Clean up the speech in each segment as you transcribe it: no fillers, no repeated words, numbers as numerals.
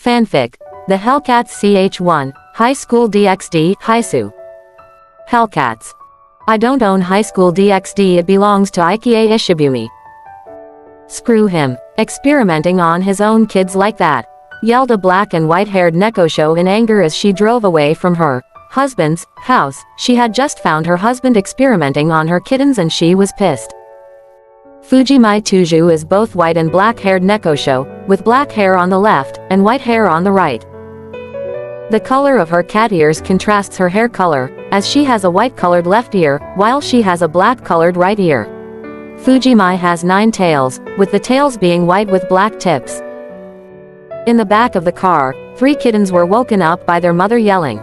FanFic. The Hellcats CH1, High School DxD, Haisu. Hellcats. I don't own High School DxD, it belongs to Issei Ishibumi. Screw him. Experimenting on his own kids like that, yelled a black and white-haired Nekosho in anger as she drove away from her husband's house. She had just found her husband experimenting on her kittens and she was pissed. Fujimi Tuju is both white and black-haired Nekosho, with black hair on the left and white hair on the right. The color of her cat ears contrasts her hair color, as she has a white-colored left ear, while she has a black-colored right ear. Fujimi has 9 tails, with the tails being white with black tips. In the back of the car, 3 kittens were woken up by their mother yelling.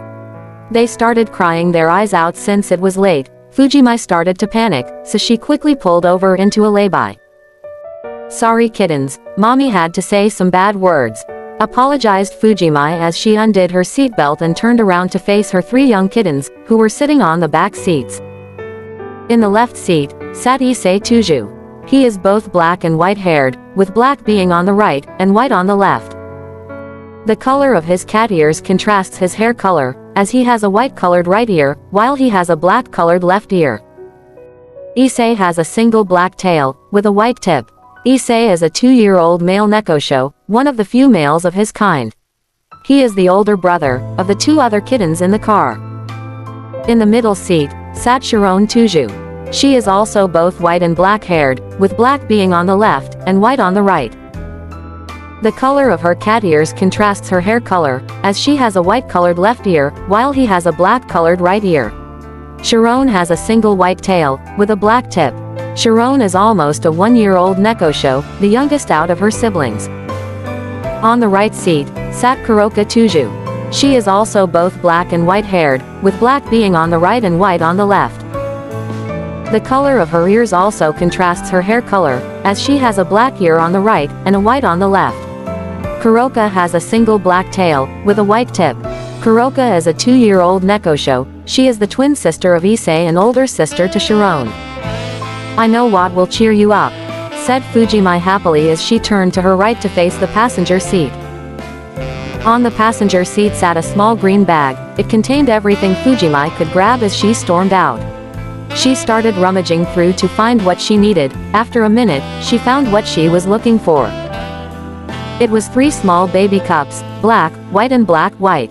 They started crying their eyes out since it was late. Fujimi started to panic, so she quickly pulled over into a lay-by. Sorry kittens, mommy had to say some bad words, apologized Fujimi as she undid her seatbelt and turned around to face her 3 young kittens, who were sitting on the back seats. In the left seat, sat Issei Tuju. He is both black and white-haired, with black being on the right, and white on the left. The color of his cat ears contrasts his hair color, as he has a white-colored right ear, while he has a black-colored left ear. Issei has a single black tail, with a white tip. Issei is a 2-year-old male Nekosho, one of the few males of his kind. He is the older brother of the 2 other kittens in the car. In the middle seat, sat Sharon Tuju. She is also both white and black-haired, with black being on the left, and white on the right. The color of her cat ears contrasts her hair color, as she has a white-colored left ear, while he has a black-colored right ear. Sharon has a single white tail, with a black tip. Sharon is almost a 1-year-old Nekosho, the youngest out of her siblings. On the right seat, sat Kuroka Tuju. She is also both black and white-haired, with black being on the right and white on the left. The color of her ears also contrasts her hair color, as she has a black ear on the right, and a white on the left. Kuroka has a single black tail, with a white tip. Kuroka is a 2-year-old Nekosho. She is the twin sister of Issei and older sister to Sharon. I know what will cheer you up, said Fujimi happily as she turned to her right to face the passenger seat. On the passenger seat sat a small green bag. It contained everything Fujimi could grab as she stormed out. She started rummaging through to find what she needed. After a minute, she found what she was looking for. It was 3 small baby cups, black, white and black-white.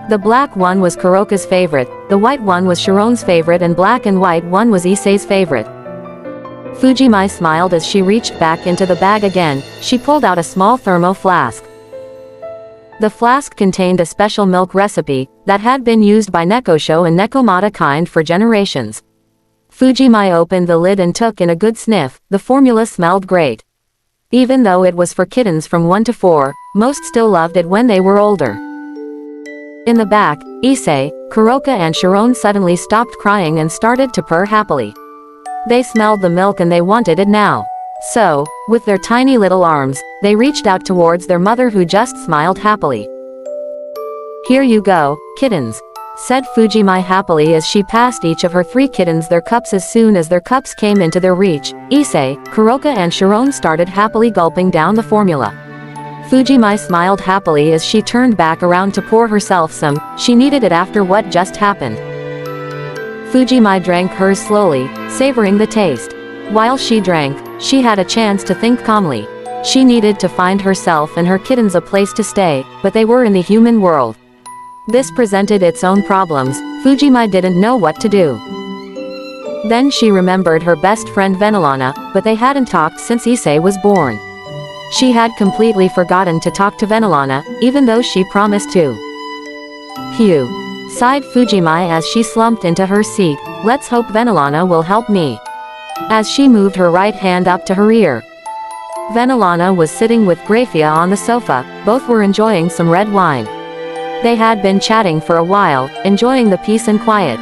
The black one was Kuroka's favorite, the white one was Sharon's favorite and black and white one was Issei's favorite. Fujimi smiled as she reached back into the bag again. She pulled out a small thermo flask. The flask contained a special milk recipe that had been used by Nekosho and Nekomata kind for generations. Fujimi opened the lid and took in a good sniff. The formula smelled great. Even though it was for kittens from 1 to 4, most still loved it when they were older. In the back, Issei, Kuroka and Sharon suddenly stopped crying and started to purr happily. They smelled the milk and they wanted it now. So, with their tiny little arms, they reached out towards their mother who just smiled happily. Here you go, kittens, said Fujimi happily as she passed each of her 3 kittens their cups. As soon as their cups came into their reach, Issei, Kuroka and Sharon started happily gulping down the formula. Fujimi smiled happily as she turned back around to pour herself some. She needed it after what just happened. Fujimi drank hers slowly, savoring the taste. While she drank, she had a chance to think calmly. She needed to find herself and her kittens a place to stay, but they were in the human world. This presented its own problems. Fujimi didn't know what to do. Then she remembered her best friend Venelana, but they hadn't talked since Issei was born. She had completely forgotten to talk to Venelana, even though she promised to. Phew, sighed Fujimi as she slumped into her seat. Let's hope Venelana will help me. As she moved her right hand up to her ear. Venelana was sitting with Grafia on the sofa. Both were enjoying some red wine. They had been chatting for a while, enjoying the peace and quiet.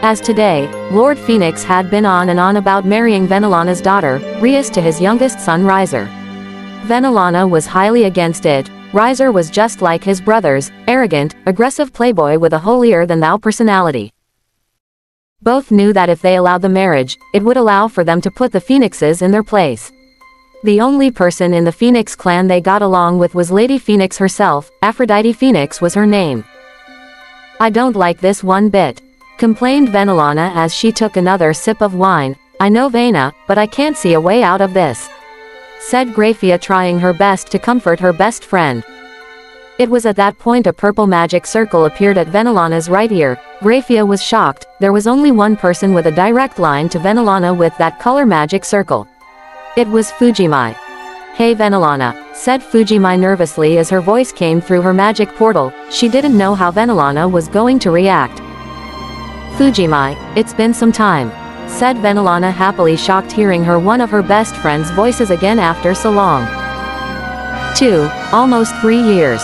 As today, Lord Phoenix had been on and on about marrying Venelana's daughter, Rias, to his youngest son Riser. Venelana was highly against it. Riser was just like his brothers, arrogant, aggressive playboy with a holier-than-thou personality. Both knew that if they allowed the marriage, it would allow for them to put the Phoenixes in their place. The only person in the Phoenix clan they got along with was Lady Phoenix herself. Aphrodite Phoenix was her name. I don't like this one bit, complained Venelana as she took another sip of wine. I know Vena, but I can't see a way out of this, said Graphia, trying her best to comfort her best friend. It was at that point a purple magic circle appeared at Venelana's right ear. Graphia was shocked. There was only one person with a direct line to Venelana with that color magic circle. It was Fujimai. Hey Venelana, said Fujimai nervously as her voice came through her magic portal. She didn't know how Venelana was going to react. Fujimai, it's been some time, said Venelana happily, shocked hearing one of her best friend's voices again after so long. 2, almost 3 years,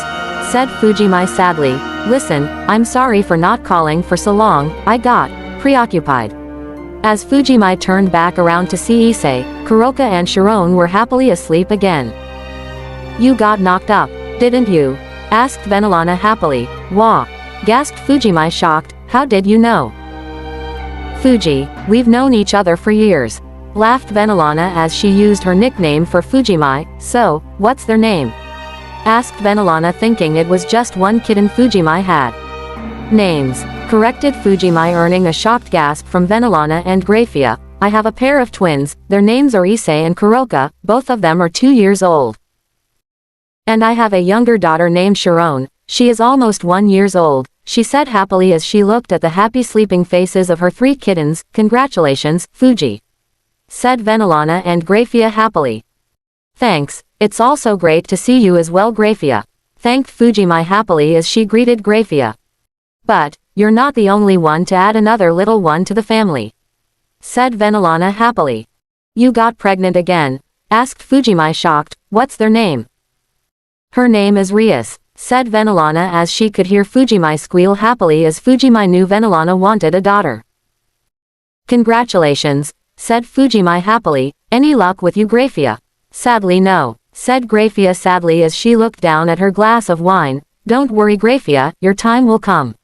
said Fujimai sadly. Listen, I'm sorry for not calling for so long, I got preoccupied. As Fujimai turned back around to see Issei, Kuroka and Sharon were happily asleep again. You got knocked up, didn't you? Asked Venelana happily. Wah! Gasped Fujimai, shocked. How did you know? Fuji, we've known each other for years, laughed Venelana as she used her nickname for Fujimai. So, what's their name? Asked Venelana, thinking it was just one kitten Fujimai had. Names, corrected Fujimai, earning a shocked gasp from Venelana and Graphia. I have a pair of twins, their names are Issei and Kuroka, both of them are 2 years old. And I have a younger daughter named Sharon, she is almost 1 year old, she said happily as she looked at the happy sleeping faces of her 3 kittens. Congratulations, Fuji, said Venelana and Graphia happily. Thanks, it's also great to see you as well, Graphia, thanked Fujimai happily as she greeted Graphia. But, you're not the only one to add another little one to the family, said Venelana happily. You got pregnant again? Asked Fujimai, shocked. What's their name? Her name is Rias, said Venelana as she could hear Fujimai squeal happily as Fujimai knew Venelana wanted a daughter. Congratulations, said Fujimai happily. Any luck with you, Graphia? Sadly no, said Graphia sadly as she looked down at her glass of wine. Don't worry Graphia, your time will come,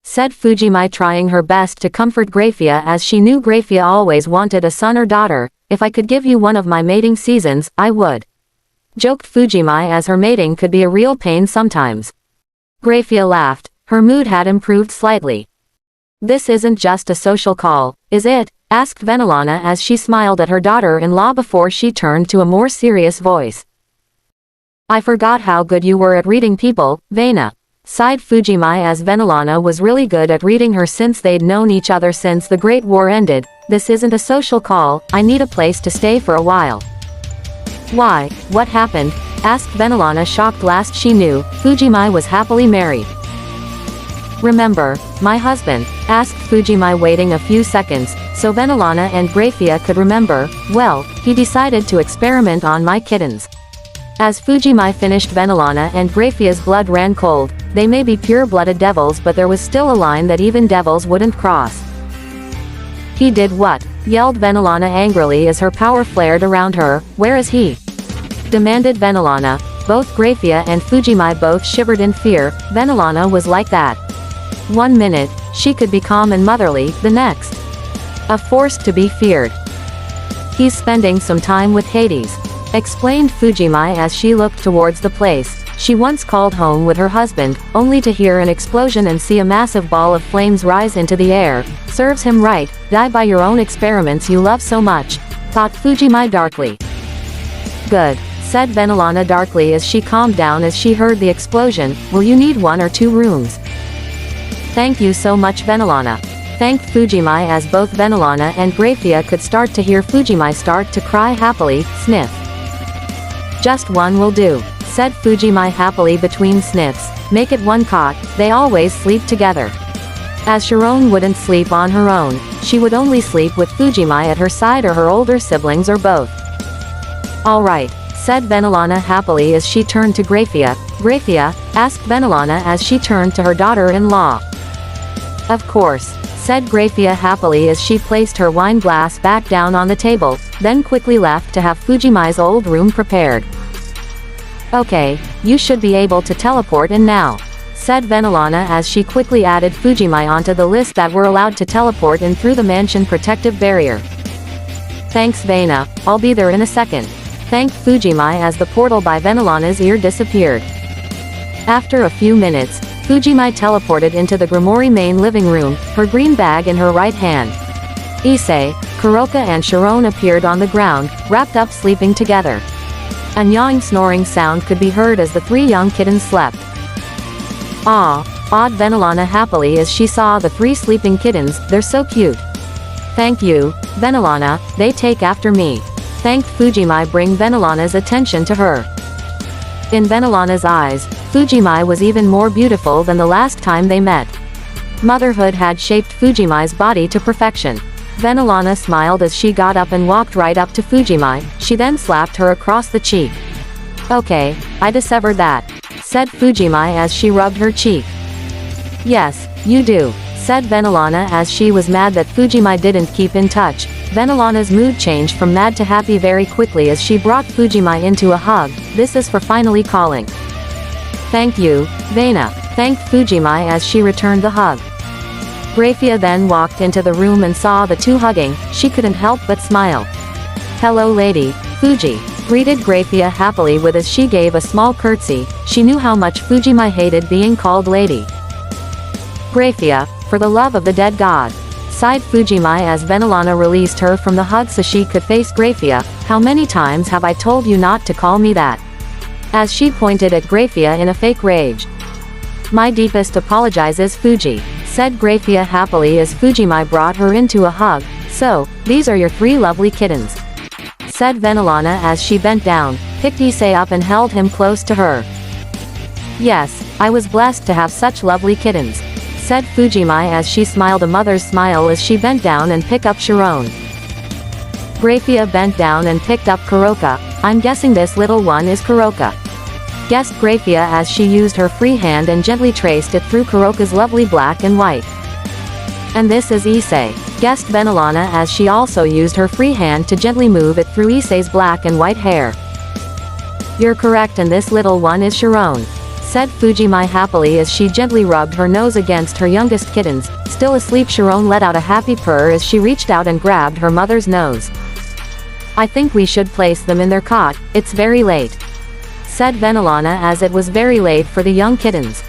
said Fujimai, trying her best to comfort Graphia as she knew Graphia always wanted a son or daughter. If I could give you one of my mating seasons, I would, joked Fujimai as her mating could be a real pain sometimes. Graphia laughed. Her mood had improved slightly. This isn't just a social call, is it? Asked Venelana as she smiled at her daughter-in-law before she turned to a more serious voice. I forgot how good you were at reading people, Vena, sighed Fujimai as Venelana was really good at reading her since they'd known each other since the Great War ended. This isn't a social call, I need a place to stay for a while. Why, what happened? Asked Venelana, shocked. Last she knew, Fujimai was happily married. Remember, my husband? Asked Fujimai, waiting a few seconds, so Venelana and Graphia could remember. Well, he decided to experiment on my kittens. As Fujimai finished, Venelana and Graphia's blood ran cold. They may be pure-blooded devils, but there was still a line that even devils wouldn't cross. He did what? Yelled Venelana angrily as her power flared around her. Where is he? Demanded Venelana. Both Graphia and Fujimai both shivered in fear. Venelana was like that. 1 minute, she could be calm and motherly, the next, a force to be feared. He's spending some time with Hades, explained Fujimai as she looked towards the place she once called home with her husband, only to hear an explosion and see a massive ball of flames rise into the air. Serves him right, die by your own experiments you love so much, thought Fujimai darkly. Good, said Venelana darkly as she calmed down as she heard the explosion. Will you need 1 or 2 rooms? Thank you so much, Venelana, thanked Fujimai as both Venelana and Graphia could start to hear Fujimai start to cry happily. Sniff. Just 1 will do, said Fujimai happily between sniffs. Make it 1 cot, they always sleep together. As Sharon wouldn't sleep on her own, she would only sleep with Fujimai at her side or her older siblings or both. Alright, said Venelana happily as she turned to Graphia. Graphia, asked Venelana as she turned to her daughter-in-law. Of course, said Graphia happily as she placed her wine glass back down on the table, then quickly left to have Fujimai's old room prepared. Okay, you should be able to teleport in now, said Venelana as she quickly added Fujimai onto the list that were allowed to teleport in through the mansion protective barrier. Thanks Vena, I'll be there in a second. Thanked Fujimai as the portal by Venelana's ear disappeared. After a few minutes, Fujimai teleported into the Grimoire main living room, her green bag in her right hand. Issei, Kuroka and Sharon appeared on the ground, wrapped up sleeping together. A yawing snoring sound could be heard as the three young kittens slept. "Ah," awed Venelana happily as she saw the three sleeping kittens, "they're so cute." "Thank you, Venelana, they take after me." Thanked Fujimai bring Venelana's attention to her. In Venelana's eyes, Fujimai was even more beautiful than the last time they met. Motherhood had shaped Fujimai's body to perfection. Venelana smiled as she got up and walked right up to Fujimai, she then slapped her across the cheek. "Okay, I dissevered that," said Fujimai as she rubbed her cheek. "Yes, you do," said Venelana as she was mad that Fujimai didn't keep in touch. Venelana's mood changed from mad to happy very quickly as she brought Fujimai into a hug. "This is for finally calling." "Thank you, Vena," thanked Fujimai as she returned the hug. Grafia then walked into the room and saw the two hugging, she couldn't help but smile. "Hello lady, Fuji," greeted Grafia happily with as she gave a small curtsy, she knew how much Fujimai hated being called lady. "Grafia, for the love of the dead god," sighed Fujimai as Venelana released her from the hug so she could face Grafia. "How many times have I told you not to call me that?" As she pointed at Grafia in a fake rage. "My deepest apologizes Fuji," said Grafia happily as Fujimai brought her into a hug. "So, these are your three lovely kittens," said Venelana as she bent down, picked Issei up and held him close to her. "Yes, I was blessed to have such lovely kittens," said Fujimai as she smiled a mother's smile as she bent down and picked up Sharon. Grafia bent down and picked up Kuroka. "I'm guessing this little one is Kuroka," guessed Grafia as she used her free hand and gently traced it through Kuroka's lovely black and white. "And this is Issei," guessed Venelana as she also used her free hand to gently move it through Issei's black and white hair. "You're correct and this little one is Sharon," said Fujimai happily as she gently rubbed her nose against her youngest kittens. Still asleep, Sharon let out a happy purr as she reached out and grabbed her mother's nose. "I think we should place them in their cot, it's very late," said Venelana as it was very late for the young kittens.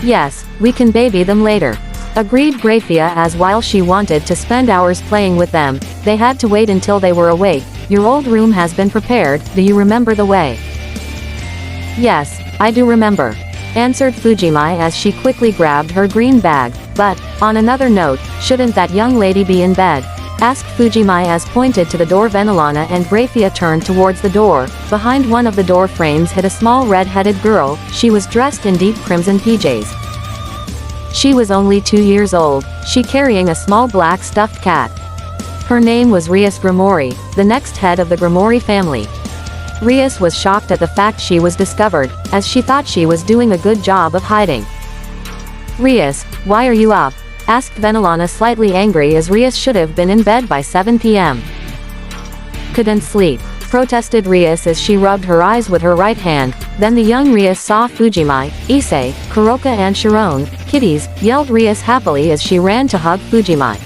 "Yes, we can baby them later," agreed Grafia as while she wanted to spend hours playing with them, they had to wait until they were awake. "Your old room has been prepared, do you remember the way?" "Yes, I do remember," answered Fujimai as she quickly grabbed her green bag. "But, on another note, shouldn't that young lady be in bed?" asked Fujimai as pointed to the door. Venelana and Grafia turned towards the door. Behind one of the door frames hid a small red-headed girl, she was dressed in deep crimson PJs. She was only 2 years old, she carrying a small black stuffed cat. Her name was Rias Grimoire, the next head of the Grimoire family. Rias was shocked at the fact she was discovered, as she thought she was doing a good job of hiding. "Rias, why are you up?" asked Venelana slightly angry as Rias should have been in bed by 7 p.m. "Couldn't sleep," protested Rias as she rubbed her eyes with her right hand. Then the young Rias saw Fujimai, Issei, Kuroka and Sharon. "Kitties," yelled Rias happily as she ran to hug Fujimai.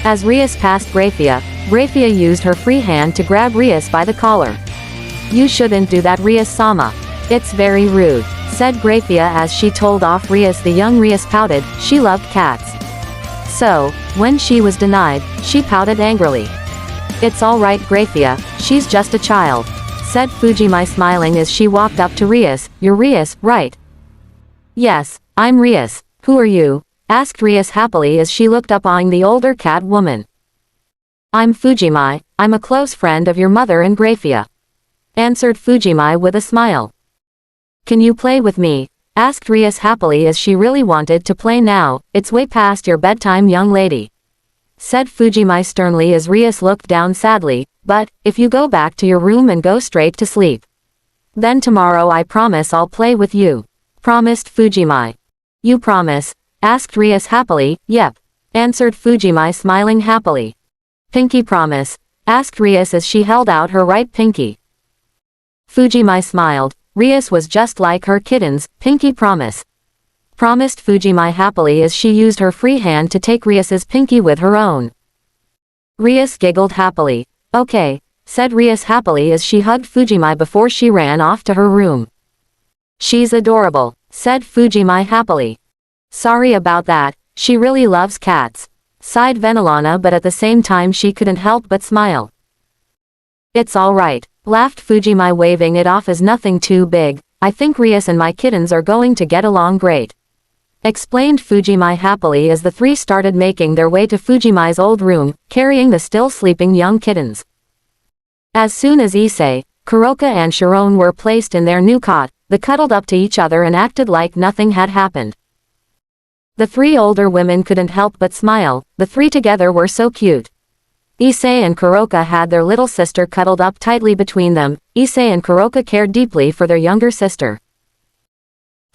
As Rias passed Grafia, Grafia used her free hand to grab Rias by the collar. "You shouldn't do that Rias-sama. It's very rude," said Grafia as she told off Rias. The young Rias pouted, she loved cats. So, when she was denied, she pouted angrily. "It's alright Grafia, she's just a child," said Fujimai smiling as she walked up to Rias. "You're Rias, right?" "Yes, I'm Rias. Who are you?" asked Rias happily as she looked up eyeing the older cat woman. "I'm Fujimai, I'm a close friend of your mother and Grafia," answered Fujimai with a smile. "Can you play with me?" asked Rias happily as she really wanted to play now. "It's way past your bedtime young lady," said Fujimai sternly as Rias looked down sadly. "But, if you go back to your room and go straight to sleep, then tomorrow I promise I'll play with you," promised Fujimai. "You promise?" asked Rias happily. "Yep," answered Fujimai smiling happily. "Pinky promise?" asked Rias as she held out her right pinky. Fujimai smiled. Rias was just like her kittens. "Pinky promise," promised Fujimai happily as she used her free hand to take Rias's pinky with her own. Rias giggled happily. Okay, said Rias happily as she hugged Fujimai before she ran off to her room. She's adorable, said Fujimai happily. Sorry about that, she really loves cats, sighed Venelana, but at the same time she couldn't help but smile. It's alright, laughed Fujimai, waving it off as nothing too big. I think Rias and my kittens are going to get along great, explained Fujimai happily as the three started making their way to Fujimai's old room, carrying the still sleeping young kittens. As soon as Issei, Kuroka and Sharon were placed in their new cot, they cuddled up to each other and acted like nothing had happened. The three older women couldn't help but smile, the three together were so cute. Issei and Kuroka had their little sister cuddled up tightly between them. Issei and Kuroka cared deeply for their younger sister.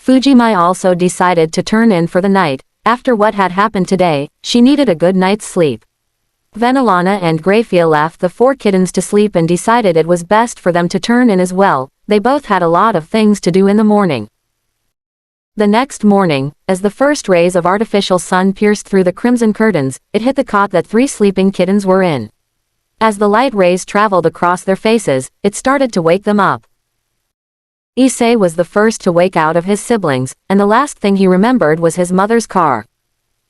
Fujimai also decided to turn in for the night. After what had happened today, she needed a good night's sleep. Venelana and Grafia left the four kittens to sleep and decided it was best for them to turn in as well. They both had a lot of things to do in the morning. The next morning, as the first rays of artificial sun pierced through the crimson curtains, it hit the cot that three sleeping kittens were in. As the light rays traveled across their faces, it started to wake them up. Issei was the first to wake out of his siblings, and the last thing he remembered was his mother's car.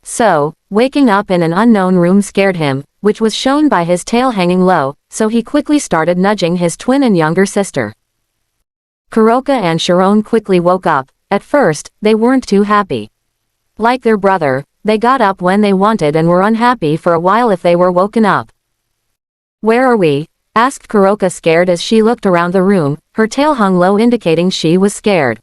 So, waking up in an unknown room scared him, which was shown by his tail hanging low, so he quickly started nudging his twin and younger sister. Kuroka and Sharon quickly woke up. At first, they weren't too happy. Like their brother, they got up when they wanted and were unhappy for a while if they were woken up. Where are we? Asked Kuroka, scared as she looked around the room, her tail hung low indicating she was scared.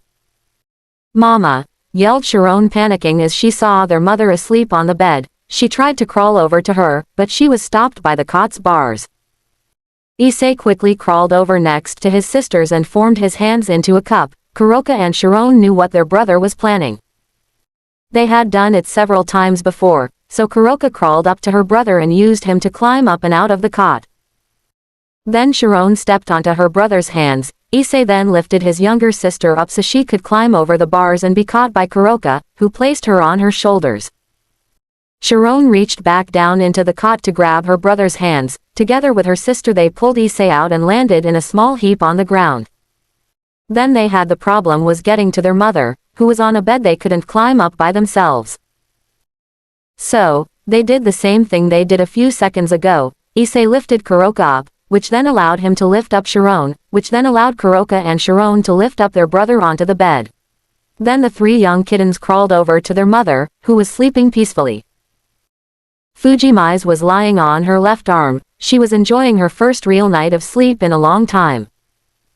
Mama, yelled Sharon, panicking as she saw their mother asleep on the bed. She tried to crawl over to her, but she was stopped by the cot's bars. Issei quickly crawled over next to his sisters and formed his hands into a cup. Kuroka and Sharon knew what their brother was planning. They had done it several times before, so Kuroka crawled up to her brother and used him to climb up and out of the cot. Then Sharon stepped onto her brother's hands. Issei then lifted his younger sister up so she could climb over the bars and be caught by Kuroka, who placed her on her shoulders. Sharon reached back down into the cot to grab her brother's hands. Together with her sister they pulled Issei out and landed in a small heap on the ground. Then they had the problem was getting to their mother, who was on a bed they couldn't climb up by themselves. So, they did the same thing they did a few seconds ago. Issei lifted Kuroka up, which then allowed him to lift up Sharon, which then allowed Kuroka and Sharon to lift up their brother onto the bed. Then the three young kittens crawled over to their mother, who was sleeping peacefully. Fujimai's was lying on her left arm. She was enjoying her first real night of sleep in a long time.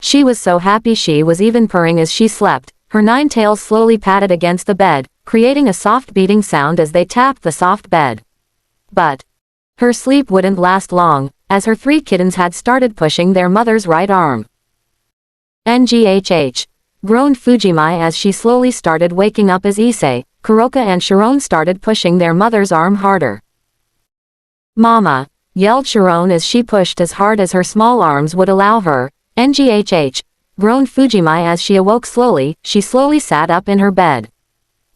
She was so happy she was even purring as she slept. Her 9 tails slowly patted against the bed, creating a soft beating sound as they tapped the soft bed. But her sleep wouldn't last long, as her 3 kittens had started pushing their mother's right arm. Nghh, groaned Fujimai as she slowly started waking up as Issei, Kuroka and Sharon started pushing their mother's arm harder. Mama, yelled Sharon as she pushed as hard as her small arms would allow her. Nghh, groaned Fujimai as she awoke slowly. She slowly sat up in her bed.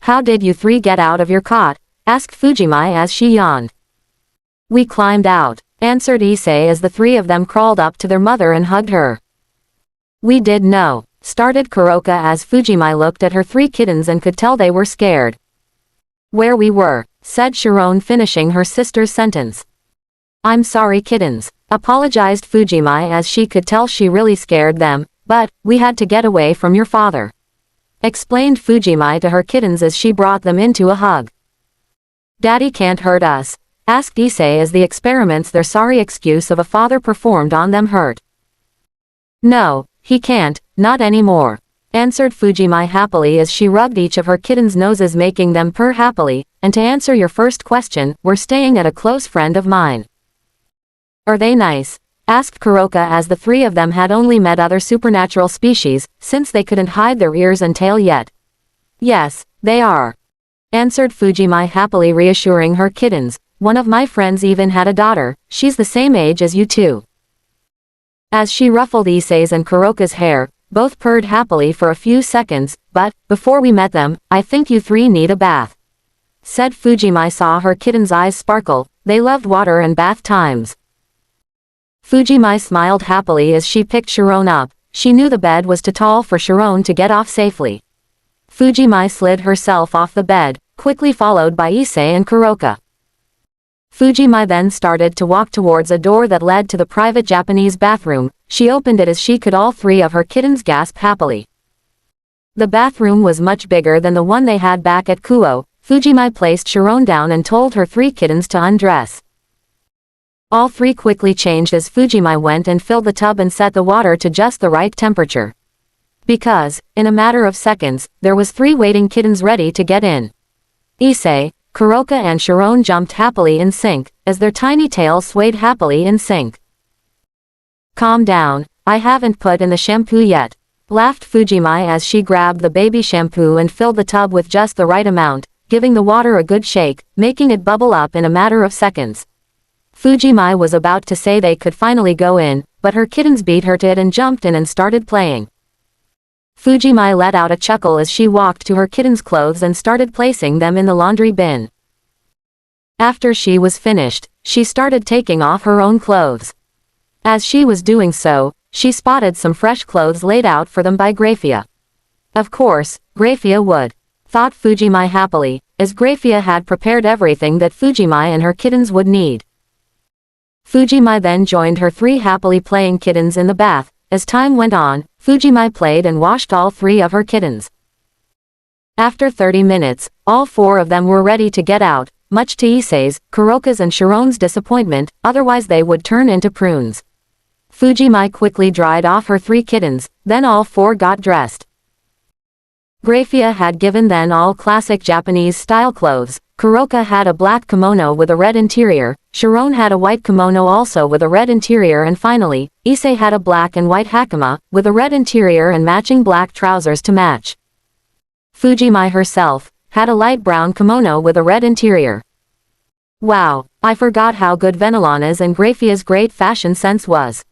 How did you 3 get out of your cot? Asked Fujimai as she yawned. We climbed out, answered Issei as the 3 of them crawled up to their mother and hugged her. We did know, started Kuroka as Fujimai looked at her 3 kittens and could tell they were scared. Where we were, said Sharon, finishing her sister's sentence. I'm sorry kittens, apologized Fujimai as she could tell she really scared them, but we had to get away from your father, explained Fujimai to her kittens as she brought them into a hug. Daddy can't hurt us, asked Issei as the experiments their sorry excuse of a father performed on them hurt. No, he can't, not anymore, answered Fujimai happily as she rubbed each of her kittens' noses making them purr happily. And to answer your first question, we're staying at a close friend of mine. Are they nice? Asked Kuroka as the 3 of them had only met other supernatural species, since they couldn't hide their ears and tail yet. Yes, they are, answered Fujimai happily, reassuring her kittens. One of my friends even had a daughter, she's the same age as you 2. As she ruffled Issei's and Kuroka's hair, both purred happily for a few seconds. But, before we met them, I think you 3 need a bath, said Fujimai. Saw her kitten's eyes sparkle. they loved water and bath times. Fujimai smiled happily as she picked Sharon up. She knew the bed was too tall for Sharon to get off safely. Fujimai slid herself off the bed, quickly followed by Issei and Kuroka. Fujimai then started to walk towards a door that led to the private Japanese bathroom. She opened it as she could. All three of her kittens gasp happily. The bathroom was much bigger than the one they had back at Kuo. Fujimai placed Sharon down and told her three kittens to undress. All three quickly changed as Fujimai went and filled the tub and set the water to just the right temperature. Because, in a matter of seconds, there was three waiting kittens ready to get in. Issei, Kuroka and Sharon jumped happily in sync, as their tiny tails swayed happily in sync. Calm down, I haven't put in the shampoo yet, laughed Fujimai as she grabbed the baby shampoo and filled the tub with just the right amount, giving the water a good shake, making it bubble up in a matter of seconds. Fujimai was about to say they could finally go in, but her kittens beat her to it and jumped in and started playing. Fujimai let out a chuckle as she walked to her kittens' clothes and started placing them in the laundry bin. After she was finished, she started taking off her own clothes. As she was doing so, she spotted some fresh clothes laid out for them by Grafia. Of course, Grafia would, thought Fujimai happily, as Grafia had prepared everything that Fujimai and her kittens would need. Fujimai then joined her three happily playing kittens in the bath. As time went on, Fujimai played and washed all three of her kittens. After 30 minutes, all four of them were ready to get out, much to Issei's, Kuroka's and Sharon's disappointment, otherwise they would turn into prunes. Fujimai quickly dried off her three kittens, then all four got dressed. Grafia had given them all classic Japanese-style clothes. Kuroka had a black kimono with a red interior, Sharon had a white kimono also with a red interior, and finally, Issei had a black and white hakama, with a red interior and matching black trousers to match. Fujimai herself had a light brown kimono with a red interior. Wow, I forgot how good Venelana's and Grafia's great fashion sense was,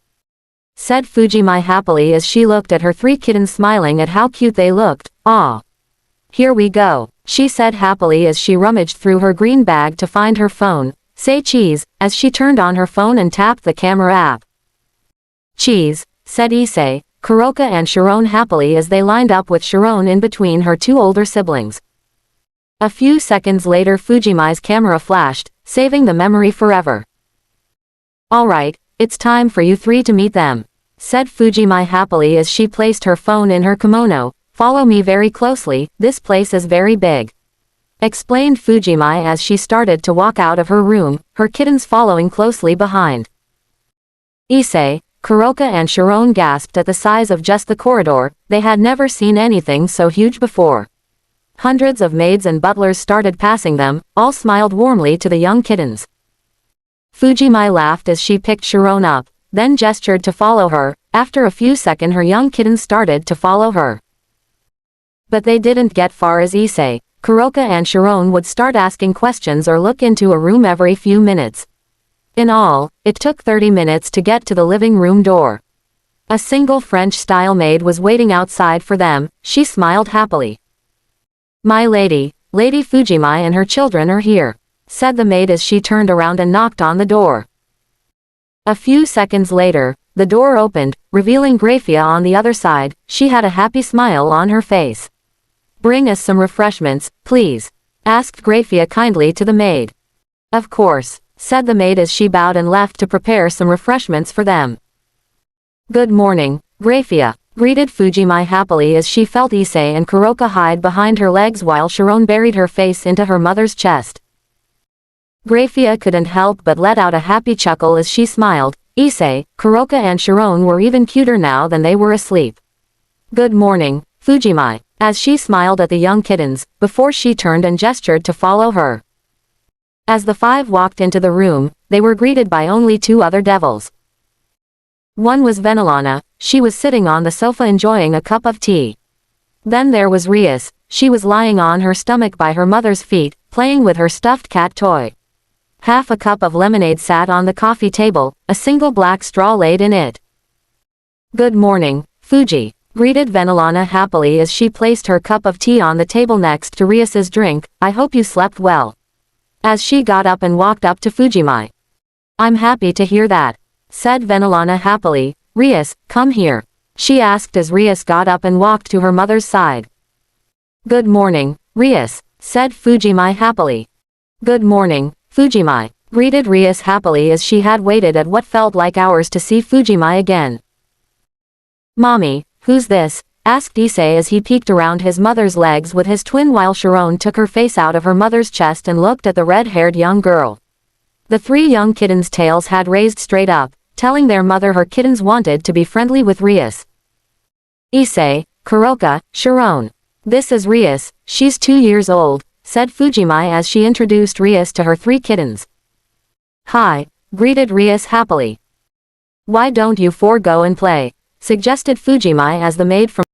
said Fujimai happily as she looked at her three kittens smiling at how cute they looked. Ah. Here we go, she said happily as she rummaged through her green bag to find her phone. Say cheese, as she turned on her phone and tapped the camera app. Cheese, said Issei, Kuroka and Sharon happily as they lined up with Sharon in between her two older siblings. A few seconds later Fujimai's camera flashed, saving the memory forever. Alright, it's time for you three to meet them, said Fujimai happily as she placed her phone in her kimono. Follow me very closely, this place is very big, explained Fujimai as she started to walk out of her room, her kittens following closely behind. Issei, Kuroka and Sharon gasped at the size of just the corridor. They had never seen anything so huge before. Hundreds of maids and butlers started passing them, all smiled warmly to the young kittens. Fujimai laughed as she picked Sharon up, then gestured to follow her. After a few seconds her young kittens started to follow her. But they didn't get far as Issei, Kuroka and Sharon would start asking questions or look into a room every few minutes. In all, it took 30 minutes to get to the living room door. A single French-style maid was waiting outside for them. She smiled happily. My lady, Lady Fujimai and her children are here, said the maid as she turned around and knocked on the door. A few seconds later, the door opened, revealing Grafia on the other side. She had a happy smile on her face. Bring us some refreshments, please, asked Grafia kindly to the maid. Of course, said the maid as she bowed and left to prepare some refreshments for them. Good morning, Grafia, greeted Fujimai happily as she felt Issei and Kuroka hide behind her legs while Sharon buried her face into her mother's chest. Grafia couldn't help but let out a happy chuckle as she smiled. Issei, Kuroka and Sharon were even cuter now than they were asleep. Good morning, Fujimai, as she smiled at the young kittens, before she turned and gestured to follow her. As the five walked into the room, they were greeted by only two other devils. One was Venelana, she was sitting on the sofa enjoying a cup of tea. Then there was Rias, she was lying on her stomach by her mother's feet, playing with her stuffed cat toy. Half a cup of lemonade sat on the coffee table, a single black straw laid in it. Good morning, Fuji, greeted Venelana happily as she placed her cup of tea on the table next to Rias's drink. I hope you slept well. as she got up and walked up to Fujimi. I'm happy to hear that, said Venelana happily. Rias, come here, she asked as Rias got up and walked to her mother's side. Good morning, Rias, said Fujimi happily. Good morning, Fujimi, greeted Rias happily as she had waited at what felt like hours to see Fujimi again. Mommy, who's this? Asked Issei as he peeked around his mother's legs with his twin while Sharon took her face out of her mother's chest and looked at the red-haired young girl. The three young kittens' tails had raised straight up, telling their mother her kittens wanted to be friendly with Rias. Issei, Kuroka, Sharon. This is Rias, she's 2 years old, said Fujimi as she introduced Rias to her three kittens. Hi, greeted Rias happily. Why don't you four go and play? Suggested Fujimi as the maid from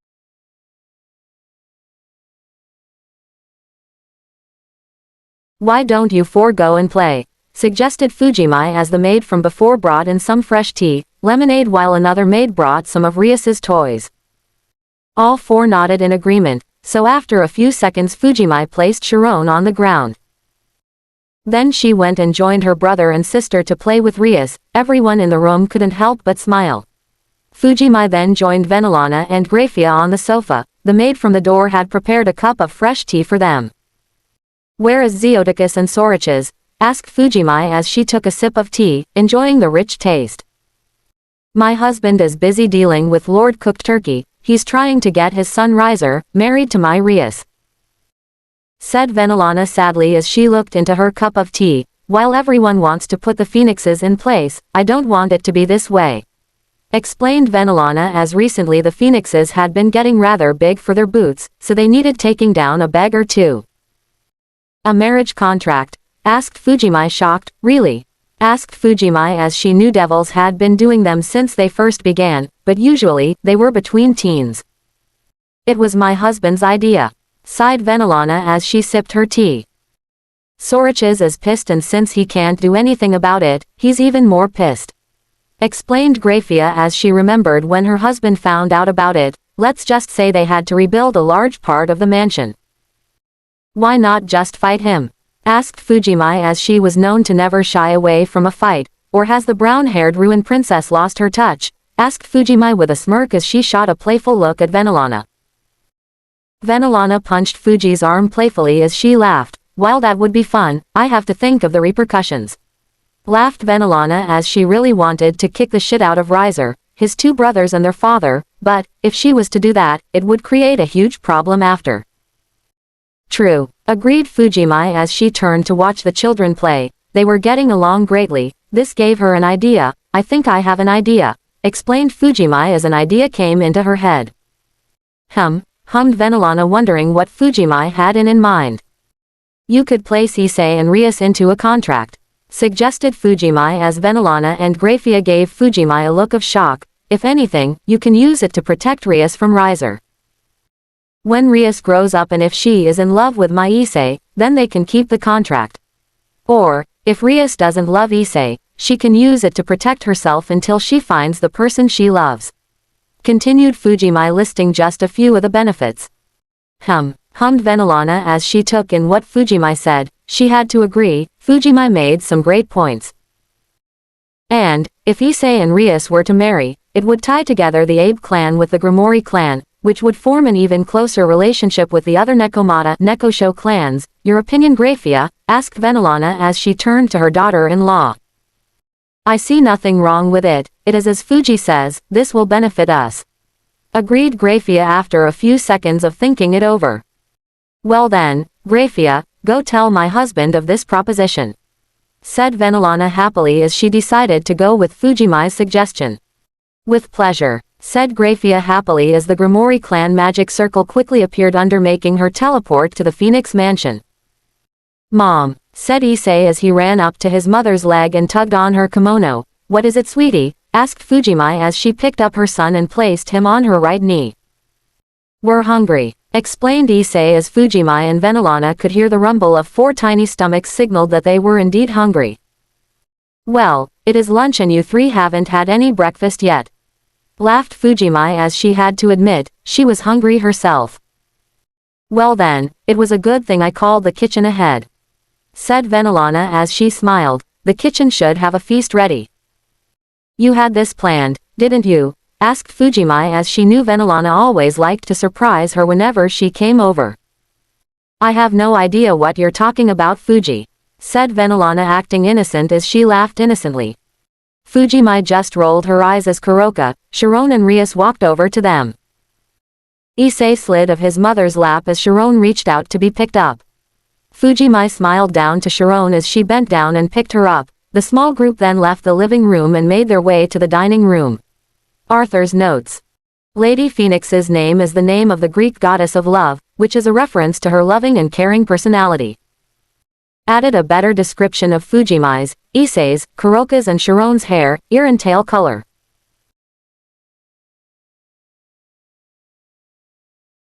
Why don't you four go and play? Suggested Fujimi as the maid from before brought in some fresh tea, lemonade while another maid brought some of Rias's toys. All four nodded in agreement, so after a few seconds Fujimi placed Sharon on the ground. Then she went and joined her brother and sister to play with Rias. Everyone in the room couldn't help but smile. Fujimi then joined Venelana and Grafia on the sofa. The maid from the door had prepared a cup of fresh tea for them. Where is Zeoticus and Soriches? Asked Fujimi as she took a sip of tea, enjoying the rich taste. My husband is busy dealing with Lord Cooked Turkey. He's trying to get his son Riser married to my Rias, said Venelana sadly as she looked into her cup of tea. While everyone wants to put the phoenixes in place, I don't want it to be this way, explained Venelana as recently the phoenixes had been getting rather big for their boots, so they needed taking down a peg or two. A marriage contract? Asked Fujimi shocked. Really? Asked Fujimi as she knew devils had been doing them since they first began, but usually, they were between teens. It was my husband's idea, sighed Venelana as she sipped her tea. Soriches is pissed and since he can't do anything about it, he's even more pissed, explained Grafia as she remembered when her husband found out about it. Let's just say they had to rebuild a large part of the mansion. Why not just fight him? Asked Fujimi as she was known to never shy away from a fight. Or has the brown-haired ruined princess lost her touch? Asked Fujimi with a smirk as she shot a playful look at Venelana. Venelana punched Fuji's arm playfully as she laughed. While that would be fun, I have to think of the repercussions, laughed Venelana as she really wanted to kick the shit out of Riser, his two brothers and their father, but, if she was to do that, it would create a huge problem after. True, agreed Fujimi as she turned to watch the children play. They were getting along greatly. This gave her an idea. I think I have an idea, explained Fujimi as an idea came into her head. Hummed Venelana wondering what Fujimi had in mind. You could place Issei and Rias into a contract, suggested Fujimi as Venelana and Grafia gave Fujimi a look of shock. If anything, you can use it to protect Rias from Riser. When Rias grows up and if she is in love with my Issei, then they can keep the contract. Or, if Rias doesn't love Issei, she can use it to protect herself until she finds the person she loves. Continued Fujimi listing just a few of the benefits. Hummed Venelana as she took in what Fujimi said. She had to agree, Fujimi made some great points. And, if Issei and Rias were to marry, it would tie together the Abe clan with the Grimoire clan, which would form an even closer relationship with the other Nekosho clans. Your opinion, Grafia? Asked Venelana as she turned to her daughter-in-law. I see nothing wrong with it. It is as Fuji says, this will benefit us, agreed Grafia after a few seconds of thinking it over. Well then, Grafia, go tell my husband of this proposition, said Venelana happily as she decided to go with Fujimi's suggestion. With pleasure, said Grafia happily as the Grimoire clan magic circle quickly appeared under making her teleport to the Phoenix mansion. Mom, said Issei as he ran up to his mother's leg and tugged on her kimono. What is it, sweetie? Asked Fujimi as she picked up her son and placed him on her right knee. We're hungry, explained Issei as Fujimi and Venelana could hear the rumble of 4 tiny stomachs signaled that they were indeed hungry. Well, it is lunch and you 3 haven't had any breakfast yet, laughed Fujimi as she had to admit, she was hungry herself. Well then, it was a good thing I called the kitchen ahead, said Venelana as she smiled. The kitchen should have a feast ready. You had this planned, didn't you? Asked Fujimai as she knew Venelana always liked to surprise her whenever she came over. I have no idea what you're talking about, Fuji, said Venelana, acting innocent as she laughed innocently. Fujimai just rolled her eyes as Kuroka, Sharon and Rias walked over to them. Issei slid of his mother's lap as Sharon reached out to be picked up. Fujimai smiled down to Sharon as she bent down and picked her up. The small group then left the living room and made their way to the dining room. Arthur's notes. Lady Phoenix's name is the name of the Greek goddess of love, which is a reference to her loving and caring personality. Added a better description of Fujimai's, Issei's, Kuroka's and Sharon's hair, ear and tail color.